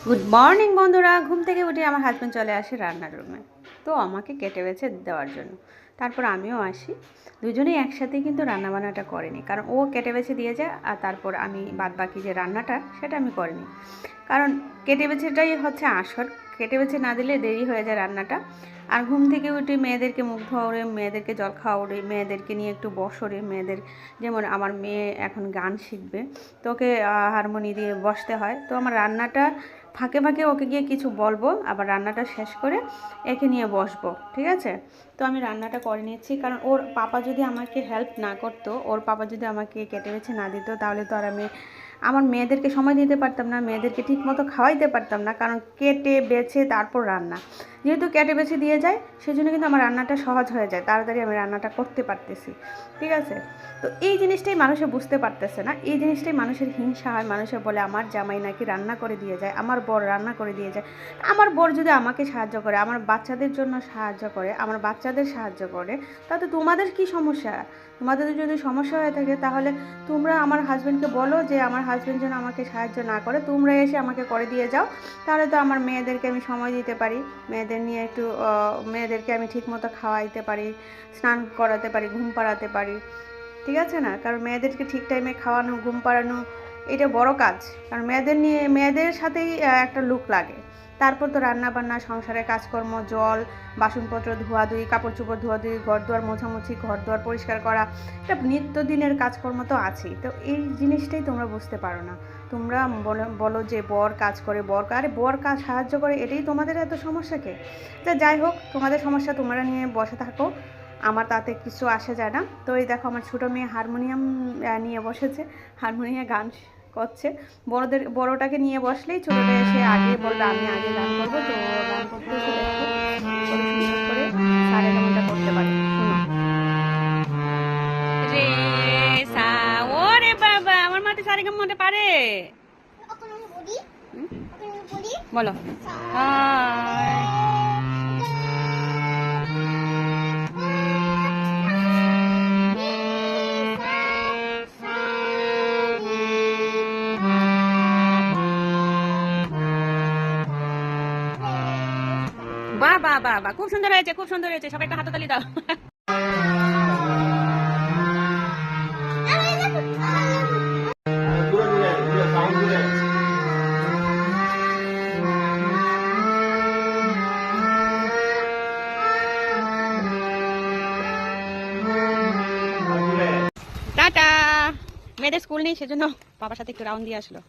Good morning বন্ধুরা। ঘুম থেকে উঠে আমার হাজব্যান্ড চলে আসে রান্নার রুমে, তো আমাকে কেটে বেছে দেওয়ার জন্য। তারপর আমিও আসি, দুজনেই একসাথে কিন্তু রান্নাবান্নাটা করিনি, কারণ ও কেটে বেছে দিয়ে যায় আর তারপর আমি বাদ বাকি যে রান্নাটা সেটা আমি করিনি, কারণ কেটে বেছেটাই হচ্ছে আসল। কেটে বেছে না দিলে দেরি হয়ে যায় রান্নাটা। আর ঘুম থেকে উঠে মেয়েদেরকে মুখ ধোয়ারে, মেয়েদেরকে জল খাওয়ারে, মেয়েদেরকে নিয়ে একটু বসরে, মেয়েদের যেমন আমার মেয়ে এখন গান শিখবে, তো ওকে হারমোনি দিয়ে বসতে হয়। তো আমার রান্নাটা ফাঁকে ফাঁকে ওকে গিয়ে কিছু বলবো, আবার রান্নাটা শেষ করে একে নিয়ে বসবো, ঠিক আছে? তো আমি রান্নাটা করে নিচ্ছি, কারণ ওর পাপা যদি আমাকে হেল্প না করতো, ওর পাপা যদি আমাকে কেটে বেছে না দিত, তাহলে তো আর আমি আমার মেয়েদেরকে সময় দিতে পারতাম না, মেয়েদেরকে ঠিক মতো খাওয়াইতে পারতাম না, কারণ কেটে বেছে তারপর রান্না। যেহেতু কেটে বেছে দিয়ে যায়, সেই জন্য কিন্তু আমার রান্নাটা সহজ হয়ে যায়, তাড়াতাড়ি আমি রান্নাটা করতে পারতেছি, ঠিক আছে? তো এই জিনিসটাই মানুষে বুঝতে পারতেছে না, এই জিনিসটাই মানুষের হিংসা হয়। মানুষে বলে আমার জামাই নাকি রান্না করে দিয়ে যায়, আমার বর রান্না করে দিয়ে যায়। আমার বর যদি আমাকে সাহায্য করে, আমার বাচ্চাদের জন্য সাহায্য করে, আমার বাচ্চাদের সাহায্য করে, তাতে তোমাদের কি সমস্যা? তোমাদের যদি সমস্যা হয়ে থাকে, তাহলে তোমরা আমার হাজব্যান্ডকে বলো যে আমার হাজব্যান্ড যেন আমাকে সাহায্য না করে, তোমরা এসে আমাকে করে দিয়ে যাও। তাহলে তো আমার মেয়েদেরকে আমি সময় দিতে পারি, মেয়েদের নিয়ে একটু মেয়েদেরকে আমি ঠিকমতো খাওয়াইতে পারি, স্নান করাতে পারি, ঘুম পাড়াতে পারি, ঠিক আছে না? কারণ মেয়েদেরকে ঠিক টাইমে খাওয়ানো, ঘুম পাড়ানো এটা বড় কাজ। কারণ মেয়েদের সাথেই একটা লুক লাগে। তারপর তো রান্না বান্না, সংসারের কাজকর্ম, জল, বাসনপত্র ধোয়াধুয়ি, কাপড় চোপড় ধোয়াধুয়ি, ঘর দুয়ার মোছামুছি, ঘর দুয়ার পরিষ্কার করা, এটা নিত্যদিনের কাজকর্ম তো আছেই। তো এই জিনিসটাই তোমরা বুঝতে পারো না। তোমরা বলো যে বর কাজ করে, বর কাজ সাহায্য করে, এটাই তোমাদের এত সমস্যাকে? যাই হোক, তোমাদের সমস্যা তোমরা নিয়ে বসে থাকো, আমার তাতে কিছু আসে যায় না। তো এই দেখো আমার ছোটো মেয়ে হারমোনিয়াম নিয়ে বসেছে, হারমোনিয়ামে গান করছে। বড়টাকে নিয়ে বসলেই ছোটোটা এসে আগে বলবে আমি আগে গান করবো, তো গান করতেছে, দেখো কত সুন্দর করে সারে গানটা করতে পারে। শোনো রে সা, ওরে বাবা, আমার মাতে সারে গানটা পারে। বলো বাহ বাহ বাহ বাহ, খুব সুন্দর হয়েছে, খুব সুন্দর হয়েছে, সবাই একটা হাততালি দাও। টাটা। মেয়েদের স্কুল নেই, সেজন্য বাবার সাথে একটু রাউন্ড দিয়ে আসলো।